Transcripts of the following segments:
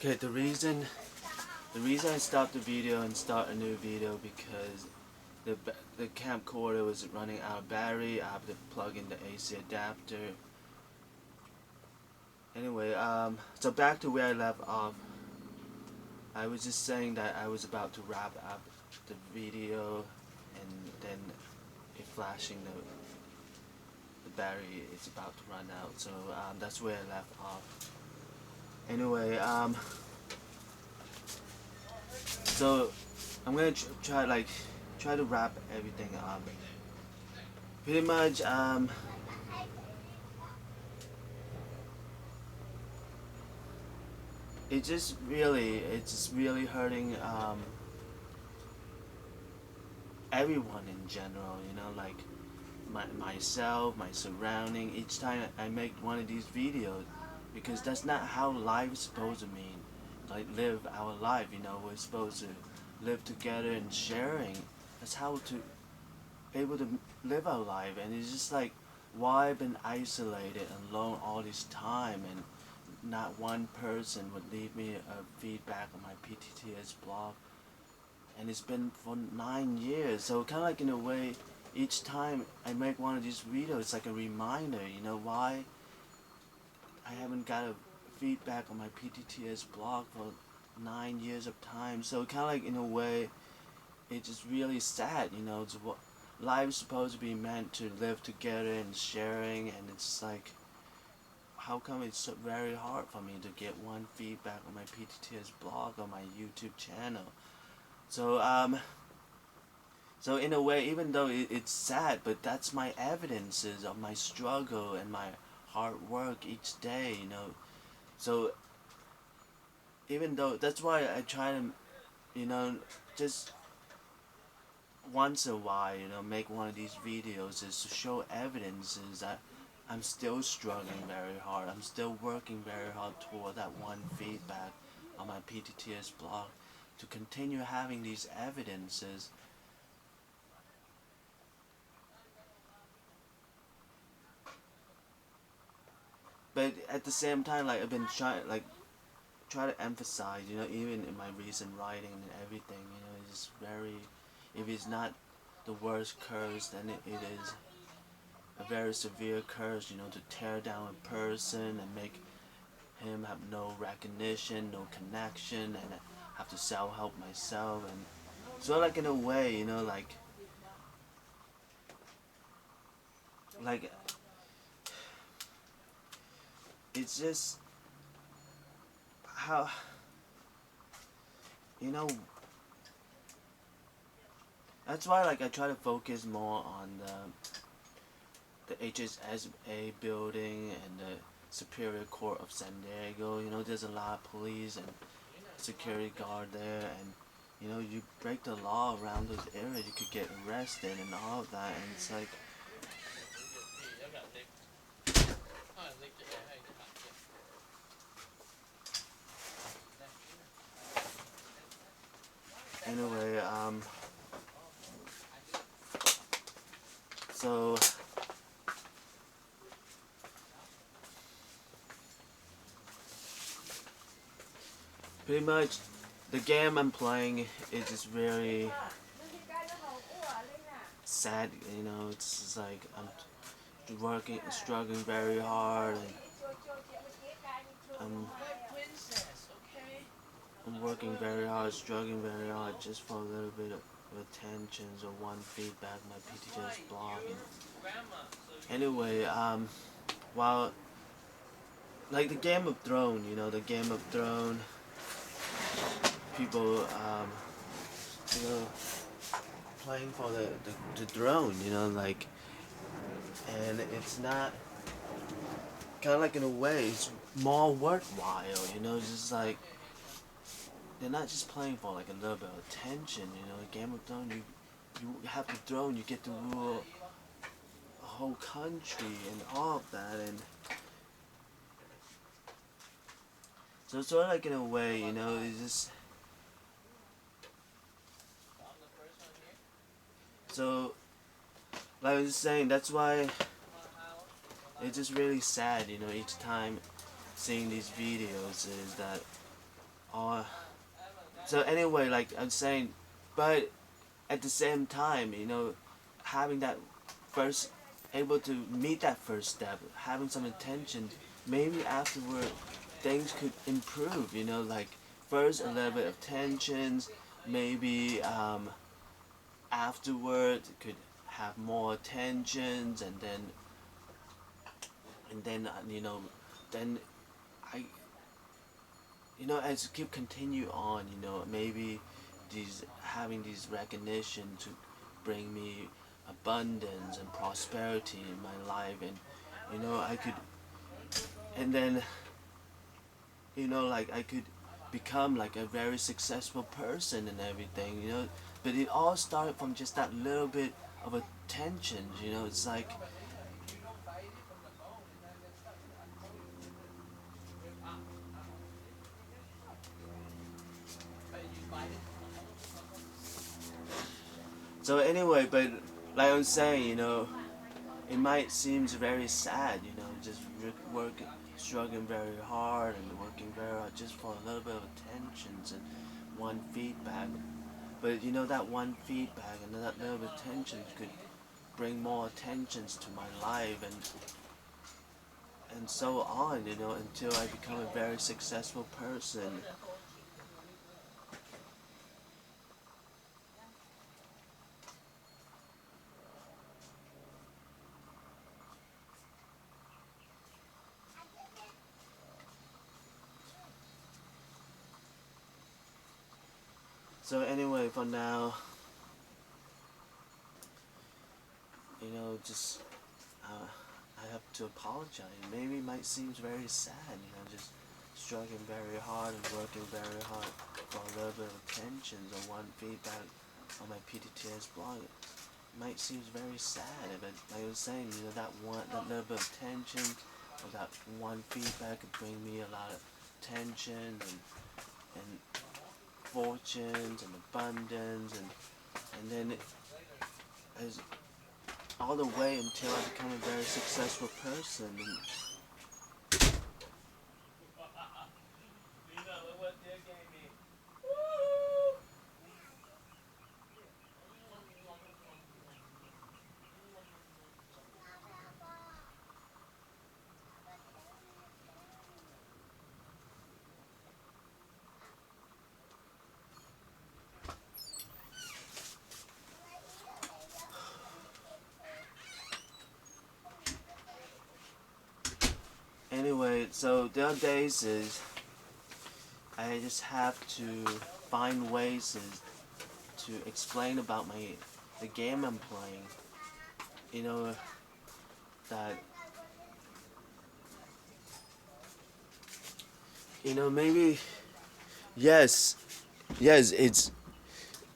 Okay, the reason I stopped the video and start a new video because the camcorder was running out of battery. I have to plug in the AC adapter. Anyway, so back to where I left off. I was just saying that I was about to wrap up the video, and then it flashing the battery is about to run out. So that's where I left off. Anyway, so I'm gonna try to wrap everything up. Pretty much, it's just really hurting everyone in general. You know, like myself, my surrounding. Each time I make one of these videos, because that's not how life is supposed to mean. Like live our life. You know, we're supposed to live together and sharing. That's how to able to live our life. And it's just like, why I've been isolated and alone all this time, and not one person would leave me a feedback on my PTTS blog. And it's been for 9 years. So kind of like in a way, each time I make one of these videos, it's like a reminder. You know why I haven't got a feedback on my PTTS blog for 9 years of time. So kind of like in a way, it's just really sad. You know, it's what life's supposed to be meant to live together and sharing, and it's like, how come it's so very hard for me to get one feedback on my PTTS blog or my YouTube channel? So so in a way, even though it's sad, but that's my evidences of my struggle and my hard work each day, you know. So even though, that's why I try to, you know, just once in a while, you know, make one of these videos is to show evidences that I'm still struggling very hard. I'm still working very hard toward that one feedback on my PTTS blog, to continue having these evidences. But at the same time, like I've been try to emphasize, you know, even in my recent writing and everything, you know, it's very, if it's not the worst curse, then it is a very severe curse, you know, to tear down a person and make him have no recognition, no connection, and have to self-help myself. And so like in a way, you know, like it's just how, you know, that's why like I try to focus more on the HSSA building and the Superior Court of San Diego. You know, there's a lot of police and security guard there, and you know, you break the law around those areas, you could get arrested and all of that. And it's like, anyway, so pretty much the game I'm playing is just very sad. You know, it's just like I'm struggling very hard, and I'm working very hard, struggling very hard, just for a little bit of attention or one feedback on my PTTS blog. And anyway, while like the Game of Thrones, you know, the Game of Thrones, people, you know, playing for the throne, you know, like, and it's not, kind of like in a way, it's more worthwhile, you know, just like, they're not just playing for like a little bit of attention, you know. Game of Thrones, you have the throne, you get to rule a whole country and all of that. And so it's sort of like in a way, you know, it's just, so like I was saying, that's why it's just really sad, you know, each time seeing these videos, is that Uh, so anyway, like I'm saying, but at the same time, having that first, able to meet that first step, having some intention, maybe afterward things could improve. Like first a little bit of tensions, maybe afterward it could have more tensions, and then then I as you keep continue on, maybe these having these recognition to bring me abundance and prosperity in my life, and I could, and then like I could become like a very successful person and everything, but it all started from just that little bit of attention. It's like, so anyway, but like I'm saying, it might seem very sad, just working, struggling very hard and working very hard just for a little bit of attentions and one feedback. But that one feedback and that little bit of attention could bring more attentions to my life, and so on, until I become a very successful person. So anyway, for now, just I have to apologize. Maybe it might seem very sad, just struggling very hard and working very hard for a little bit of attention or one feedback on my PTTS blog. It might seem very sad, but like I was saying, that little bit of tension or that one feedback could bring me a lot of tension and fortunes and abundance, and then as all the way until I become a very successful person. Anyway, so the other days is I just have to find ways to explain about the game I'm playing. That maybe, yes, yes, it's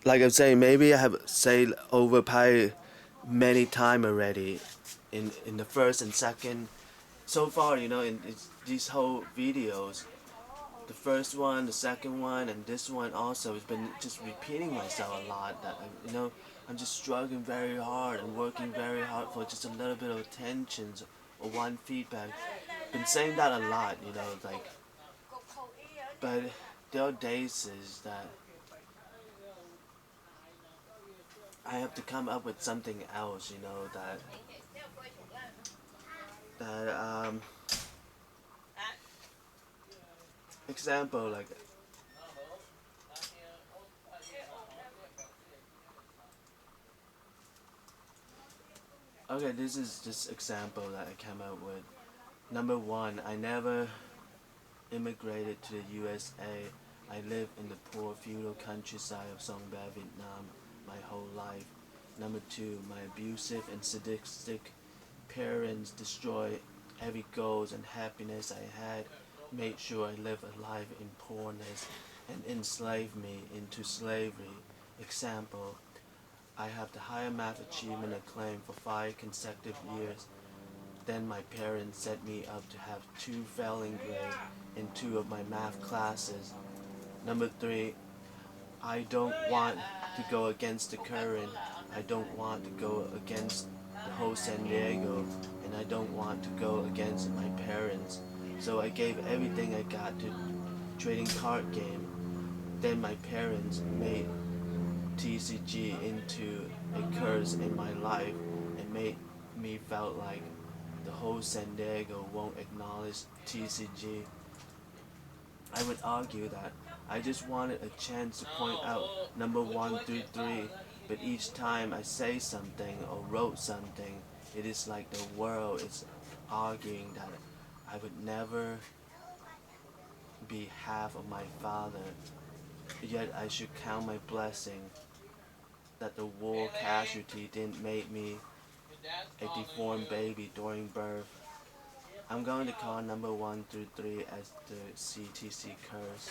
like I'm saying, maybe I have said over probably many time already in the first and second. So far, in these whole videos, the first one, the second one, and this one also has been just repeating myself a lot. That I'm just struggling very hard and working very hard for just a little bit of attention or one feedback. Been saying that a lot, like. But there are days is that I have to come up with something else, that example, like, okay, this is just example that I came up with. Number one, I never immigrated to the USA. I lived in the poor feudal countryside of Songba, Vietnam my whole life. Number two, my abusive and sadistic parents destroyed every goals and happiness I had, made sure I lived a life in poorness, and enslaved me into slavery. Example, I have the higher math achievement acclaim for 5 consecutive years. Then my parents set me up to have 2 failing grades in 2 of my math classes. Number 3, I don't want to go against the current. I don't want to go against the whole San Diego, and I don't want to go against my parents. So I gave everything I got trading card game. Then my parents made TCG into a curse in my life and made me felt like the whole San Diego won't acknowledge TCG. I would argue that I just wanted a chance to point out number 1 through 3, but each time I say something or wrote something, it is like the world is arguing that I would never be half of my father, yet I should count my blessing that the war casualty didn't make me a deformed baby during birth. I'm going to call number 1 through 3 as the CTC Curse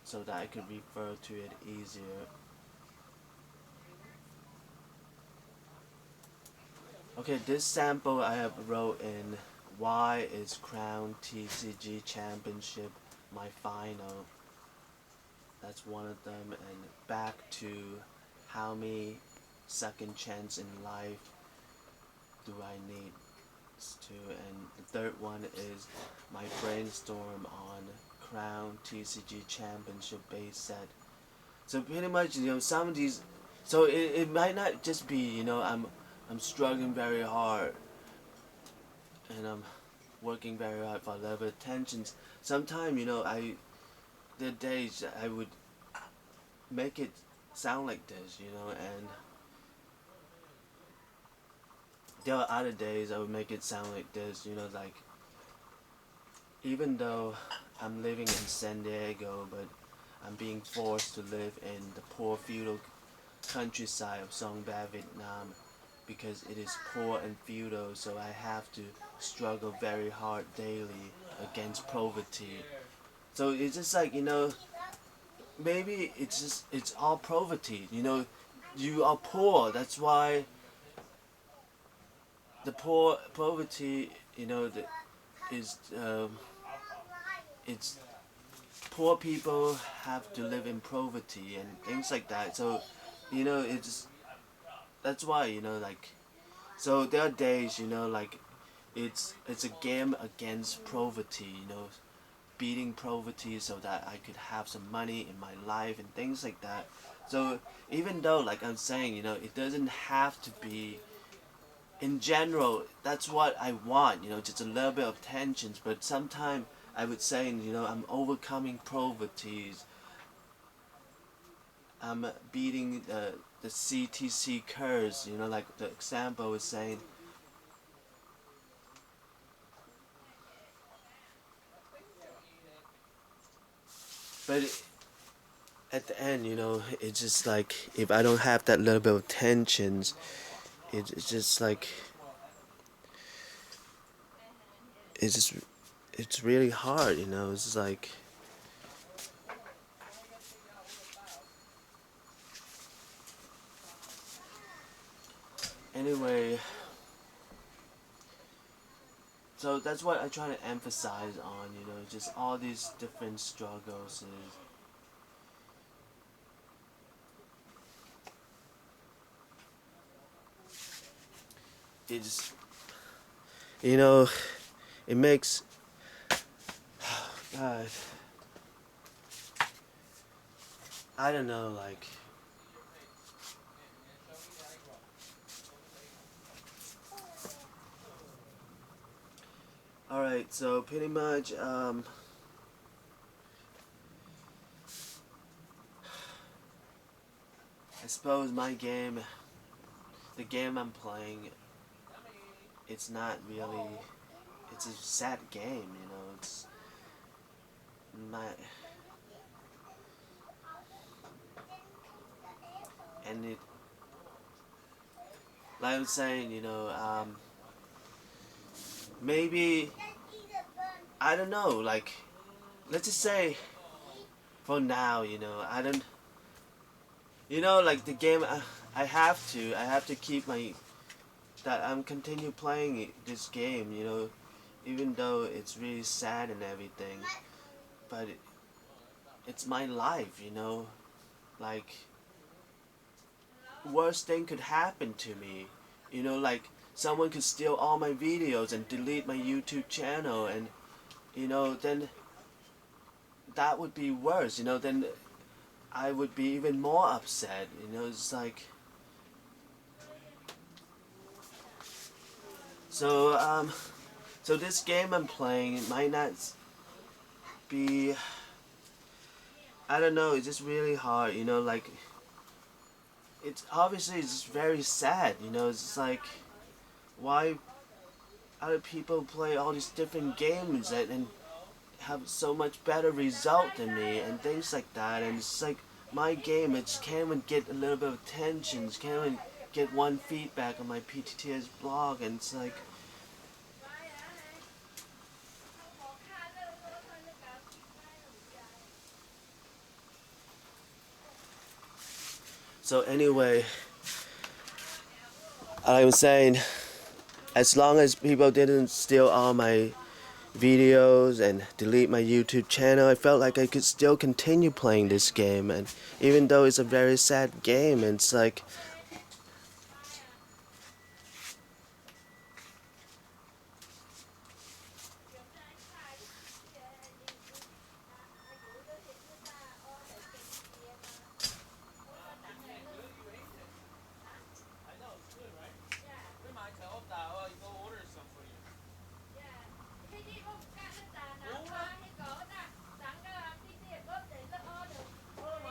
so that I could refer to it easier. Okay, this sample I have wrote in why is Crown TCG Championship my final. That's one of them, and back to how many second chance in life do I need to, and the third one is my brainstorm on Crown TCG Championship base set. So pretty much, some of these, so it might not just be, I'm struggling very hard and I'm working very hard for level attentions. Sometimes, there are days I would make it sound like this, and there are other days I would make it sound like this, like, even though I'm living in San Diego, but I'm being forced to live in the poor feudal countryside of Song Ba, Vietnam, because it is poor and feudal, so I have to struggle very hard daily against poverty. So it's just like, maybe it's all poverty, you are poor, that's why the poverty, is, it's poor people have to live in poverty and things like that. So, it's that's why, like, so there are days, like, it's a game against poverty, beating poverty so that I could have some money in my life and things like that. So even though, like I'm saying, it doesn't have to be, in general, that's what I want, just a little bit of tensions, but sometimes I would say, I'm overcoming poverty, I'm beating the CTC Curse, like the example was saying. But at the end, it's just like, if I don't have that little bit of tensions, it's just like, it's really hard, it's just like, anyway, so that's what I try to emphasize on, just all these different struggles. It's, it makes, God, I don't know, like, alright, so pretty much, I suppose my game, the game I'm playing, it's not really, it's a sad game, it's not, and it, like I was saying, maybe, I don't know, like, let's just say, for now, I don't, like the game, I have to keep that I'm continue playing this game, even though it's really sad and everything, but it's my life, like, worst thing could happen to me, like, someone could steal all my videos and delete my YouTube channel, and, then that would be worse, you know, then I would be even more upset, you know. It's like, so so this game I'm playing, it might not be, I don't know, it's just really hard, you know, like, it's obviously it's just very sad, you know. It's like, why other people play all these different games and have so much better result than me and things like that, and it's like my game, it just can't even get a little bit of attention, just can't even get one feedback on my PTTS blog, and it's like, so anyway, I'm saying, as long as people didn't steal all my videos and delete my YouTube channel, I felt like I could still continue playing this game, and even though it's a very sad game, it's like,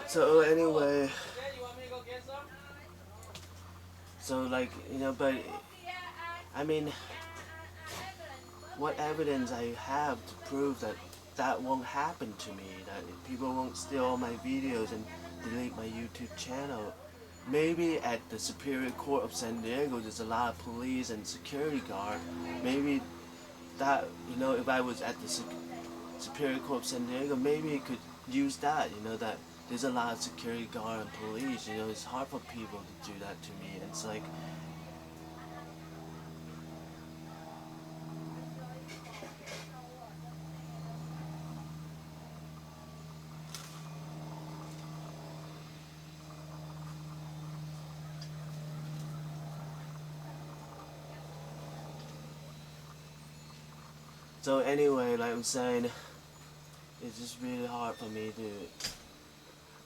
so anyway, so like, you know, but I mean, what evidence I have to prove that that won't happen to me, that people won't steal all my videos and delete my YouTube channel? Maybe at the Superior Court of San Diego there's a lot of police and security guard. Maybe that, you know, if I was at the Superior Court of San Diego, maybe I could use that, you know, that there's a lot of security guard and police, you know. It's hard for people to do that to me, and it's like, so anyway, like I'm saying, it's just really hard for me to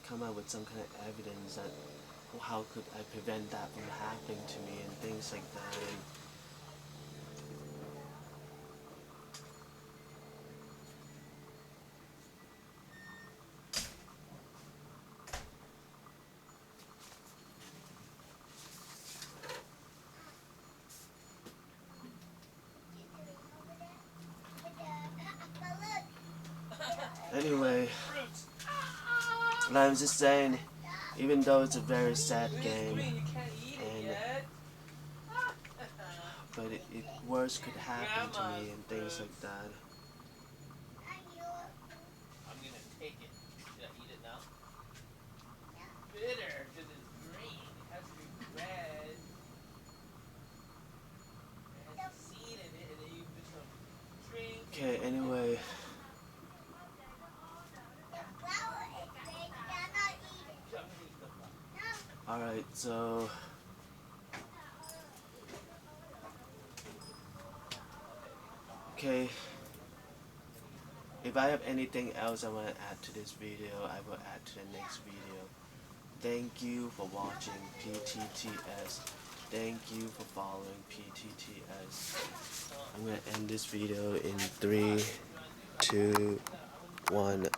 come up with some kind of evidence that how could I prevent that from happening to me and things like that. And anyway, and I was just saying, even though it's a very sad game, and but it worse could happen to me and things like that. I'm gonna take it. Should I eat it now? Bitter, because it's green. It has to be red. It has a seed in it, and then you put some drink. Okay, anyway. Alright, so okay, if I have anything else I want to add to this video, I will add to the next video. Thank you for watching PTTS. Thank you for following PTTS. I'm going to end this video in 3, 2, 1.